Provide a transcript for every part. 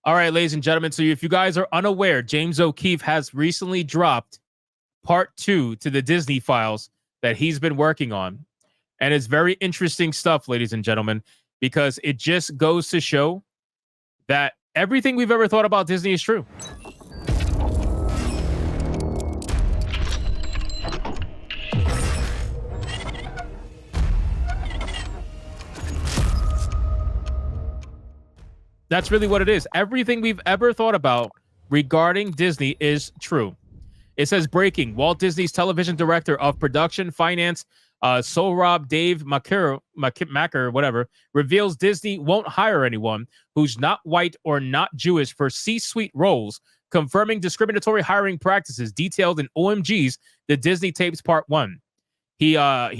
All right, ladies and gentlemen. So if you guys are unaware, James O'Keefe has recently dropped part 2 to the Disney files that he's been working on. And it's very interesting stuff, ladies and gentlemen, because it just goes to show that everything we've ever thought about Disney is true. That's really what it is. Everything we've ever thought about regarding Disney is true. It says breaking. Walt Disney's television director of production finance, Sohrab Dave Macker, whatever, reveals Disney won't hire anyone who's not white or not Jewish for C-suite roles, confirming discriminatory hiring practices detailed in OMG's The Disney Tapes Part 1. He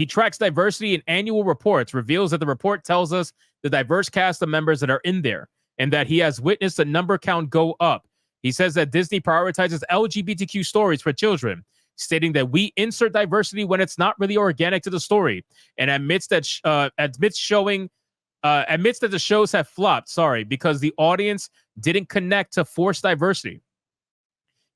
tracks diversity in annual reports, reveals that the report tells us the diverse cast of members that are in there, and that he has witnessed the number count go up. He says that Disney prioritizes LGBTQ stories for children, stating that we insert diversity when it's not really organic to the story, and admits that the shows have flopped, because the audience didn't connect to forced diversity.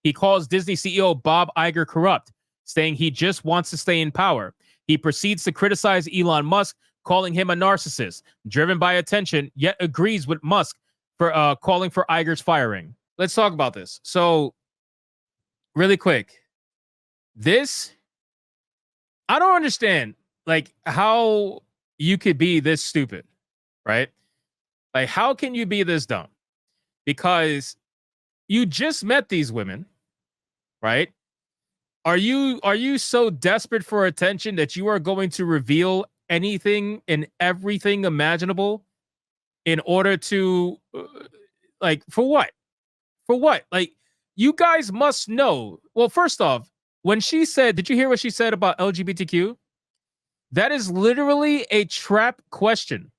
He calls Disney CEO Bob Iger corrupt, saying he just wants to stay in power. He proceeds to criticize Elon Musk, calling him a narcissist, driven by attention, yet agrees with Musk for calling for Iger's firing. Let's talk about this. So, really quick, I don't understand, like, how you could be this stupid, right? Like, how can you be this dumb? Because you just met these women, right? Are you so desperate for attention that you are going to reveal anything and everything imaginable in order to, like, for what? For what? Like, you guys must know. Well, first off, when she said, did you hear what she said about LGBTQ? That is literally a trap question.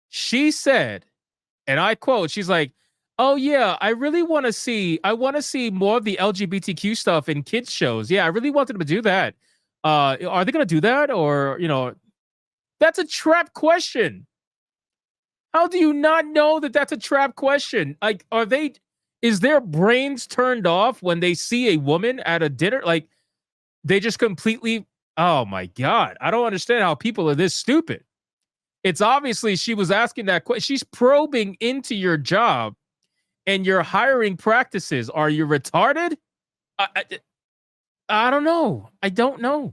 She said, and I quote, she's like, oh yeah, I want to see more of the LGBTQ stuff in kids shows. Yeah, I really wanted them to do that. Are they going to do that? Or, that's a trap question. How do you not know that that's a trap question? Like, is their brains turned off when they see a woman at a dinner? Like, they just completely, oh my God. I don't understand how people are this stupid. It's obviously she was asking that question. She's probing into your job and your hiring practices. Are you retarded? I don't know. I don't know.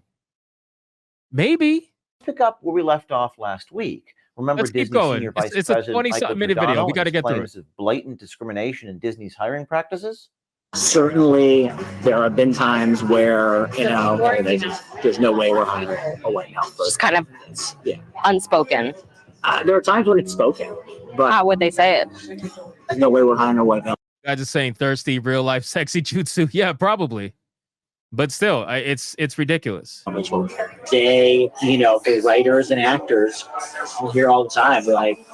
Maybe. Pick up where we left off last week. Remember, Let's Disney keep going. Senior Vice It's a President 20-something minute video. We got to get through it. Blatant discrimination in Disney's hiring practices? Certainly, there have been times where, there's no way we're hiring a white male. Just kind of unspoken. There are times when it's spoken, but how would they say it? There's no way we're hiring a white male. Guys just saying thirsty, real life, sexy jutsu. Yeah, probably. But still, it's ridiculous. They, the writers and actors, we hear all the time, like,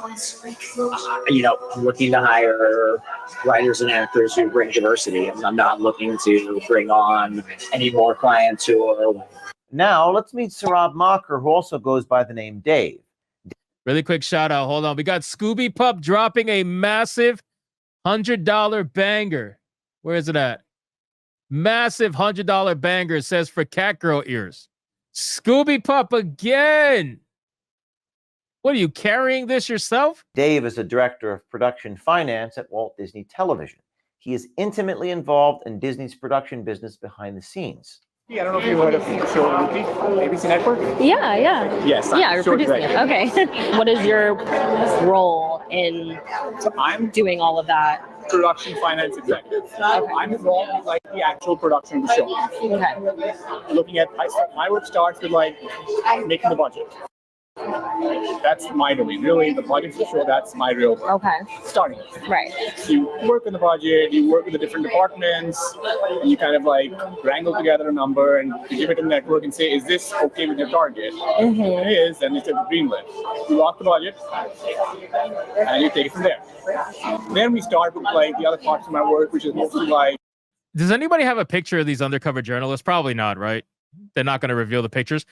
looking to hire writers and actors who bring diversity. I'm not looking to bring on any more clients who are. Now, let's meet Sohrab Macker, who also goes by the name Dave. Really quick shout out. Hold on. We got Scooby Pup dropping a massive $100 banger. Where is it at? Massive $100 banger, says for Catgirl ears. Scooby Pup again. What are you carrying this yourself? Dave is a director of production finance at Walt Disney Television. He is intimately involved in Disney's production business behind the scenes. Yeah, I don't know if you heard of the show ABC Network. Yeah. Yes. Yeah, you're producing it. Okay. What is your role in doing all of that? Production finance executive. Okay. I'm involved with the actual production of the show. Okay. Looking at my work starts with making the budget. That's my domain. Really, the budget for the show, that's my real work. Okay. Starting. Right. So you work on the budget, you work with the different departments, and you kind of wrangle together a number and you give it to the network and say, is this okay with your target? Mm-hmm. If it is, then you take the green lit. You lock the budget and you take it from there. Then we start with the other parts of my work, which is mostly Does anybody have a picture of these undercover journalists? Probably not, right? They're not going to reveal the pictures.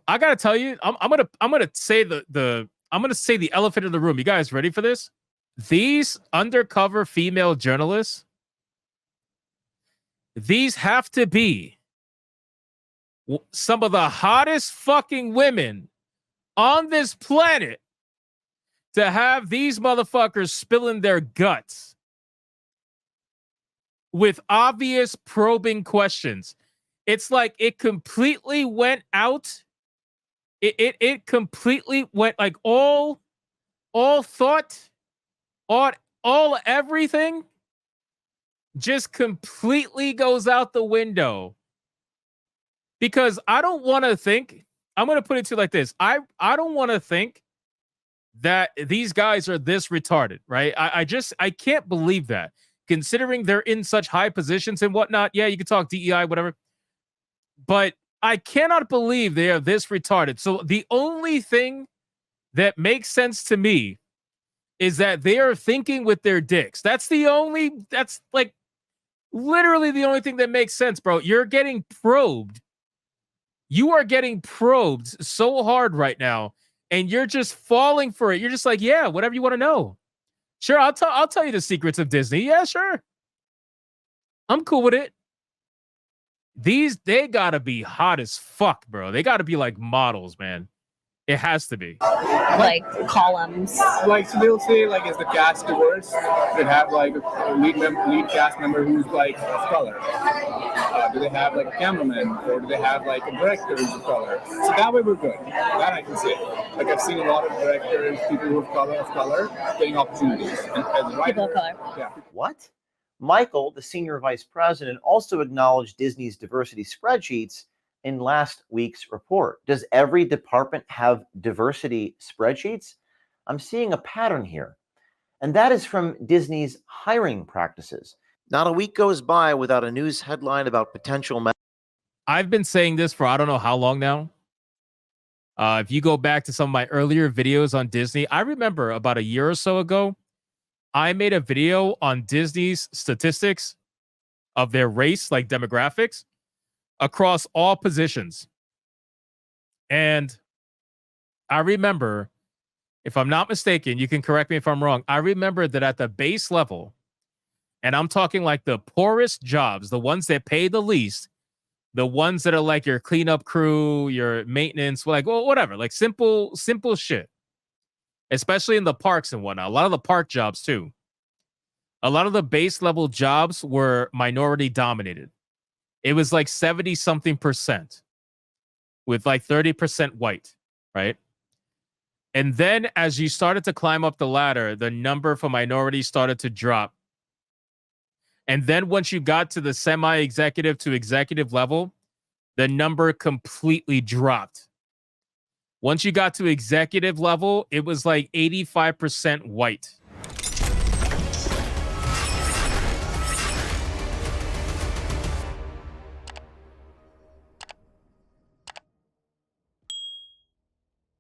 I gotta tell you, I'm gonna say the elephant in the room. You guys ready for this? these undercover female journalists, these have to be some of the hottest fucking women on this planet to have these motherfuckers spilling their guts with obvious probing questions. It's like it completely went out. It completely went like all thought, all everything just completely goes out the window. Because I don't want to think, I'm going to put it to you like this. I don't want to think that these guys are this retarded, right? I can't believe that. Considering they're in such high positions and whatnot. Yeah, you can talk DEI, whatever. But I cannot believe they are this retarded. So the only thing that makes sense to me is that they are thinking with their dicks. That's like literally the only thing that makes sense, bro. You're getting probed. You are getting probed so hard right now, and you're just falling for it. You're just like, yeah, whatever you want to know. Sure, I'll tell you the secrets of Disney. Yeah, sure. I'm cool with it. They gotta be hot as fuck, bro. They gotta be like models, man. It has to be. Like columns. Like, so they'll say, like, is the cast diverse? They have like a lead cast member who's like of color. Do they have like a cameraman, or do they have like a director who's of color? So that way we're good. That I can say. Like, I've seen a lot of directors, people who are of color, getting opportunities. And as a writer, People of color. yeah. What? Michael, the senior vice president, also acknowledged Disney's diversity spreadsheets in last week's report. Does every department have diversity spreadsheets? I'm seeing a pattern here. And that is from Disney's hiring practices. Not a week goes by without a news headline about potential. I've been saying this for I don't know how long now. If you go back to some of my earlier videos on Disney, I remember about a year or so ago, I made a video on Disney's statistics of their race, like demographics, across all positions. And I remember, if I'm not mistaken, you can correct me if I'm wrong, I remember that at the base level, and I'm talking like the poorest jobs, the ones that pay the least, the ones that are like your cleanup crew, your maintenance, like, well, whatever, like simple shit. Especially in the parks and whatnot. A lot of the park jobs too. A lot of the base level jobs were minority dominated. It was like 70 something percent with like 30% white, right? And then as you started to climb up the ladder, the number for minorities started to drop. And then once you got to the semi-executive to executive level, the number completely dropped. Once you got to executive level, it was like 85% white.